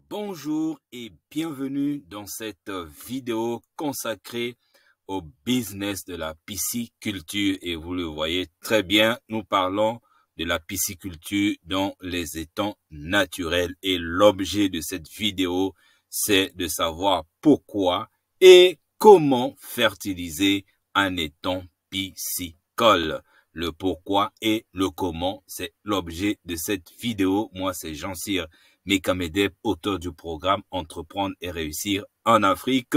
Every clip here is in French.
Bonjour et bienvenue dans cette vidéo consacrée au business de la pisciculture. Et vous le voyez très bien, nous parlons de la pisciculture dans les étangs naturels. Et l'objet de cette vidéo, c'est de savoir pourquoi et comment fertiliser un étang piscicole. Le pourquoi et le comment, c'est l'objet de cette vidéo. Moi, c'est Jean-Cyr Mekamedeb, auteur du programme Entreprendre et réussir en Afrique.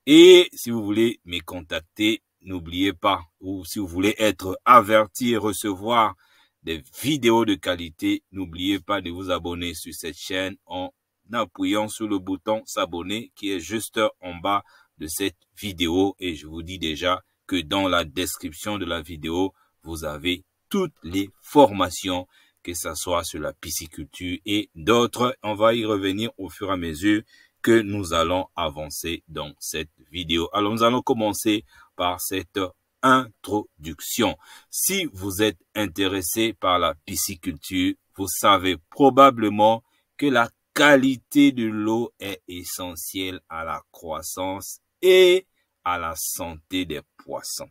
Et si vous voulez me contacter, n'oubliez pas, ou si vous voulez être averti et recevoir des vidéos de qualité, n'oubliez pas de vous abonner sur cette chaîne en appuyant sur le bouton s'abonner qui est juste en bas de cette vidéo. Et je vous dis déjà que dans la description de la vidéo, vous avez toutes les formations, que ce soit sur la pisciculture et d'autres. On va y revenir au fur et à mesure que nous allons avancer dans cette vidéo. Alors, nous allons commencer par cette introduction. Si vous êtes intéressé par la pisciculture, vous savez probablement que la qualité de l'eau est essentielle à la croissance et à la santé des poissons.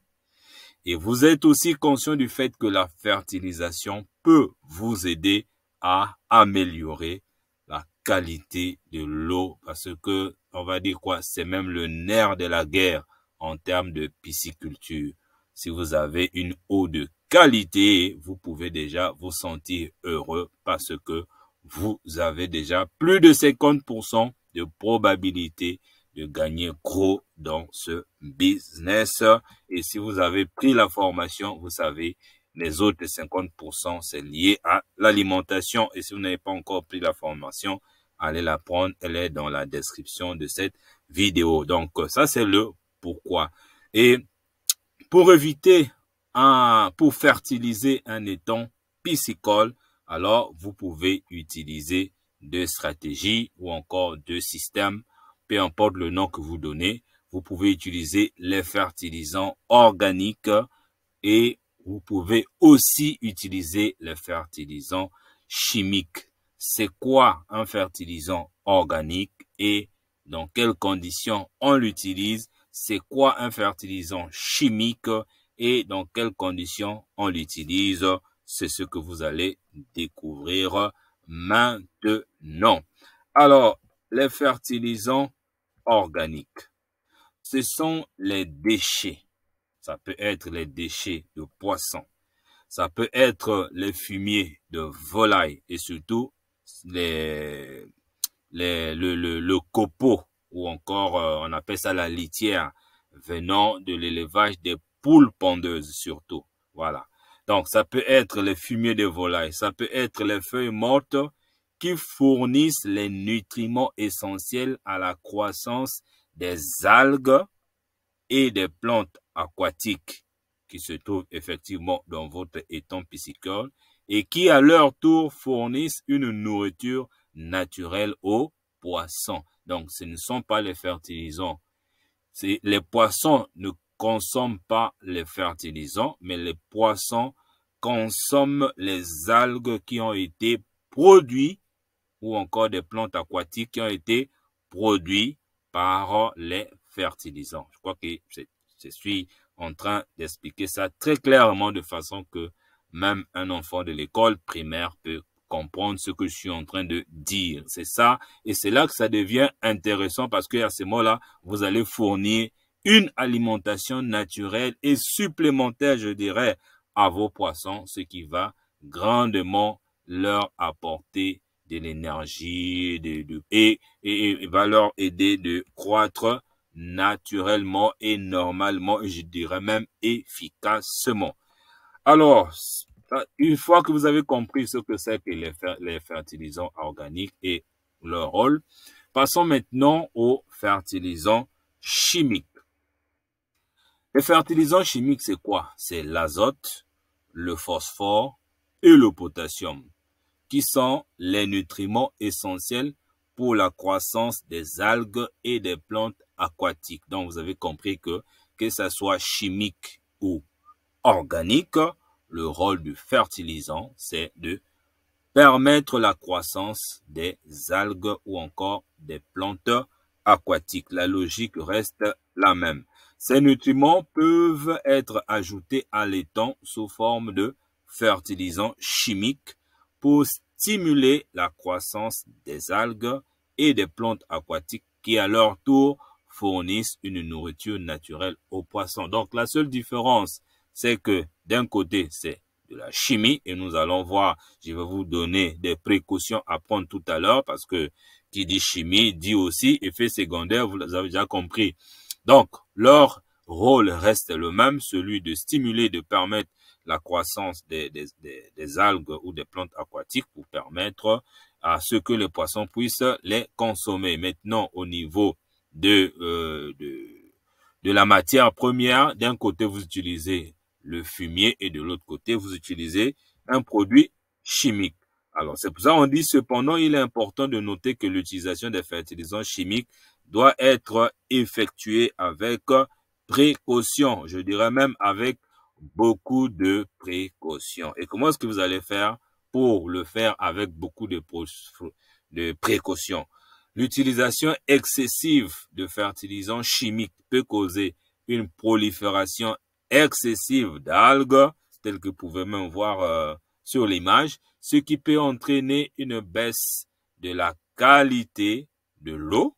Et vous êtes aussi conscient du fait que la fertilisation peut vous aider à améliorer la qualité de l'eau, parce que, on va dire quoi, c'est même le nerf de la guerre en termes de pisciculture. Si vous avez une eau de qualité, vous pouvez déjà vous sentir heureux parce que vous avez déjà plus de 50% de probabilité de gagner gros dans ce business. Et si vous avez pris la formation, vous savez, les autres 50%, c'est lié à l'alimentation. Et si vous n'avez pas encore pris la formation, allez la prendre. Elle est dans la description de cette vidéo. Donc, ça, c'est le pourquoi. Et pour éviter, pour fertiliser un étang piscicole, alors vous pouvez utiliser deux stratégies ou encore deux systèmes. Peu importe le nom que vous donnez, vous pouvez utiliser les fertilisants organiques et vous pouvez aussi utiliser les fertilisants chimiques. C'est quoi un fertilisant organique et dans quelles conditions on l'utilise? C'est quoi un fertilisant chimique et dans quelles conditions on l'utilise? C'est ce que vous allez découvrir maintenant. Alors, les fertilisants organiques, ce sont les déchets. Ça peut être les déchets de poissons. Ça peut être les fumiers de volailles et surtout le copeau ou encore on appelle ça la litière venant de l'élevage des poules pondeuses surtout. Voilà. Donc ça peut être les fumiers de volailles, ça peut être les feuilles mortes qui fournissent les nutriments essentiels à la croissance des algues et des plantes aquatiques qui se trouvent effectivement dans votre étang piscicole et qui à leur tour fournissent une nourriture naturelle aux poissons. Donc ce ne sont pas les fertilisants. Les poissons ne consomment pas les fertilisants, mais les poissons consomment les algues qui ont été produites ou encore des plantes aquatiques qui ont été produites par les fertilisants. Je crois que je suis en train d'expliquer ça très clairement de façon que même un enfant de l'école primaire peut comprendre ce que je suis en train de dire. C'est ça, et c'est là que ça devient intéressant parce qu'à ce moment-là, vous allez fournir une alimentation naturelle et supplémentaire, je dirais, à vos poissons, ce qui va grandement leur apporter de l'énergie et va leur aider de croître naturellement et normalement, et je dirais même efficacement. Alors, une fois que vous avez compris ce que c'est que les fertilisants organiques et leur rôle, passons maintenant aux fertilisants chimiques. Les fertilisants chimiques, c'est quoi? C'est l'azote, le phosphore et le potassium, qui sont les nutriments essentiels pour la croissance des algues et des plantes aquatiques. Donc, vous avez compris que ça soit chimique ou organique, le rôle du fertilisant, c'est de permettre la croissance des algues ou encore des plantes aquatiques. La logique reste la même. Ces nutriments peuvent être ajoutés à l'étang sous forme de fertilisants chimiques pour stimuler la croissance des algues et des plantes aquatiques qui, à leur tour, fournissent une nourriture naturelle aux poissons. Donc, la seule différence, c'est que d'un côté, c'est de la chimie et nous allons voir, je vais vous donner des précautions à prendre tout à l'heure parce que qui dit chimie dit aussi effet secondaire, vous avez déjà compris. Donc, leur rôle reste le même, celui de stimuler, de permettre la croissance des algues ou des plantes aquatiques pour permettre à ce que les poissons puissent les consommer. Maintenant, au niveau de la matière première, d'un côté, vous utilisez le fumier et de l'autre côté, vous utilisez un produit chimique. Alors, c'est pour ça qu'on dit cependant, il est important de noter que l'utilisation des fertilisants chimiques doit être effectuée avec précaution. Je dirais même avec beaucoup de précaution. Et comment est-ce que vous allez faire pour le faire avec beaucoup de précaution? L'utilisation excessive de fertilisants chimiques peut causer une prolifération excessive d'algues, telles que vous pouvez même voir sur l'image, ce qui peut entraîner une baisse de la qualité de l'eau,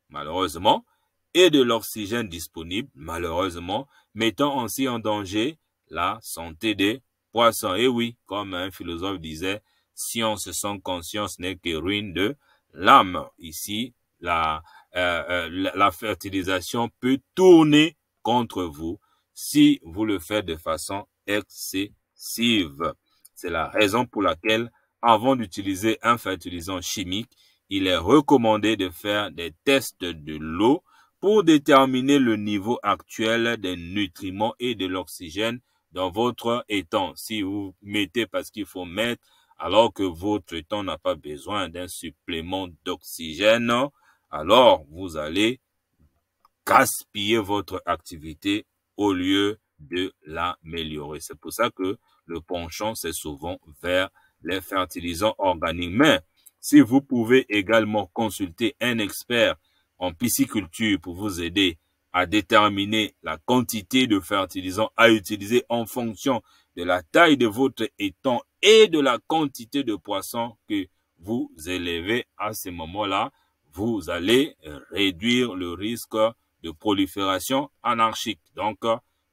malheureusement, et de l'oxygène disponible, malheureusement, mettant ainsi en danger la santé des poissons. Et oui, comme un philosophe disait, science sans conscience n'est que ruine de l'âme. Ici, la fertilisation peut tourner contre vous si vous le faites de façon excessive. C'est la raison pour laquelle, avant d'utiliser un fertilisant chimique, il est recommandé de faire des tests de l'eau pour déterminer le niveau actuel des nutriments et de l'oxygène dans votre étang. Si vous mettez parce qu'il faut mettre, alors que votre étang n'a pas besoin d'un supplément d'oxygène, alors vous allez gaspiller votre activité au lieu de l'améliorer. C'est pour ça que le penchant, c'est souvent vers les fertilisants organiques. Mais si vous pouvez également consulter un expert en pisciculture pour vous aider à déterminer la quantité de fertilisants à utiliser en fonction de la taille de votre étang et de la quantité de poissons que vous élevez à ce moment-là, vous allez réduire le risque de prolifération anarchique. Donc,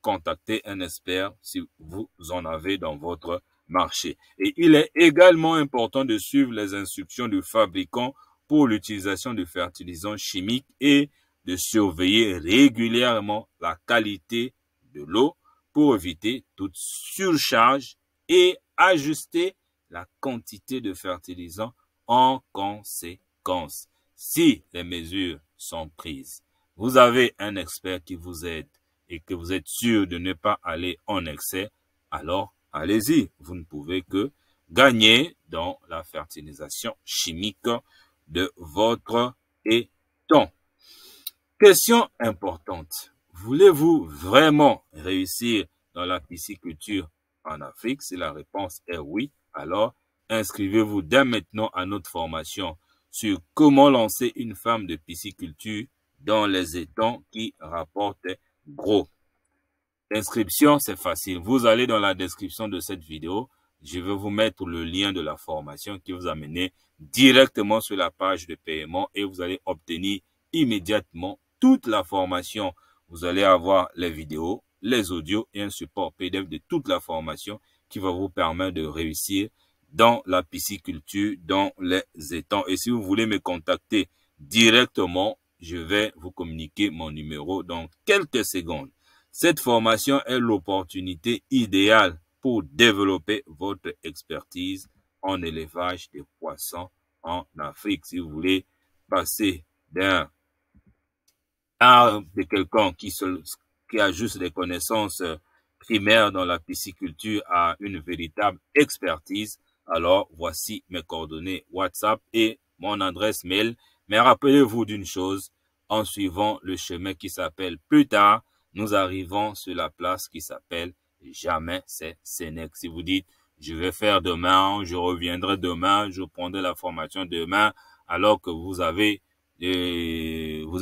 contactez un expert si vous en avez dans votre marché. Et il est également important de suivre les instructions du fabricant pour l'utilisation de fertilisants chimiques et de surveiller régulièrement la qualité de l'eau pour éviter toute surcharge et ajuster la quantité de fertilisants en conséquence. Si les mesures sont prises, vous avez un expert qui vous aide et que vous êtes sûr de ne pas aller en excès, alors allez-y. Vous ne pouvez que gagner dans la fertilisation chimique de votre étang. Question importante. Voulez-vous vraiment réussir dans la pisciculture en Afrique? Si la réponse est oui, alors inscrivez-vous dès maintenant à notre formation sur comment lancer une ferme de pisciculture dans les étangs qui rapportent gros. L'inscription, c'est facile. Vous allez dans la description de cette vidéo. Je vais vous mettre le lien de la formation qui vous amène directement sur la page de paiement et vous allez obtenir immédiatement toute la formation. Vous allez avoir les vidéos, les audios et un support PDF de toute la formation qui va vous permettre de réussir dans la pisciculture, dans les étangs. Et si vous voulez me contacter directement, je vais vous communiquer mon numéro dans quelques secondes. Cette formation est l'opportunité idéale pour développer votre expertise en élevage des poissons en Afrique. Si vous voulez passer d'un art de quelqu'un qui a juste des connaissances primaires dans la pisciculture à une véritable expertise, alors voici mes coordonnées WhatsApp et mon adresse mail. Mais rappelez-vous d'une chose, en suivant le chemin qui s'appelle plus tard, nous arrivons sur la place qui s'appelle jamais, c'est Sénèque. Si vous dites, je vais faire demain, je reviendrai demain, je prendrai la formation demain, alors que vous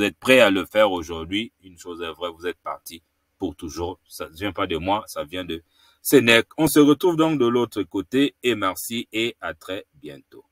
êtes prêt à le faire aujourd'hui, une chose est vraie, vous êtes parti pour toujours. Ça ne vient pas de moi, ça vient de Sénèque. On se retrouve donc de l'autre côté et merci et à très bientôt.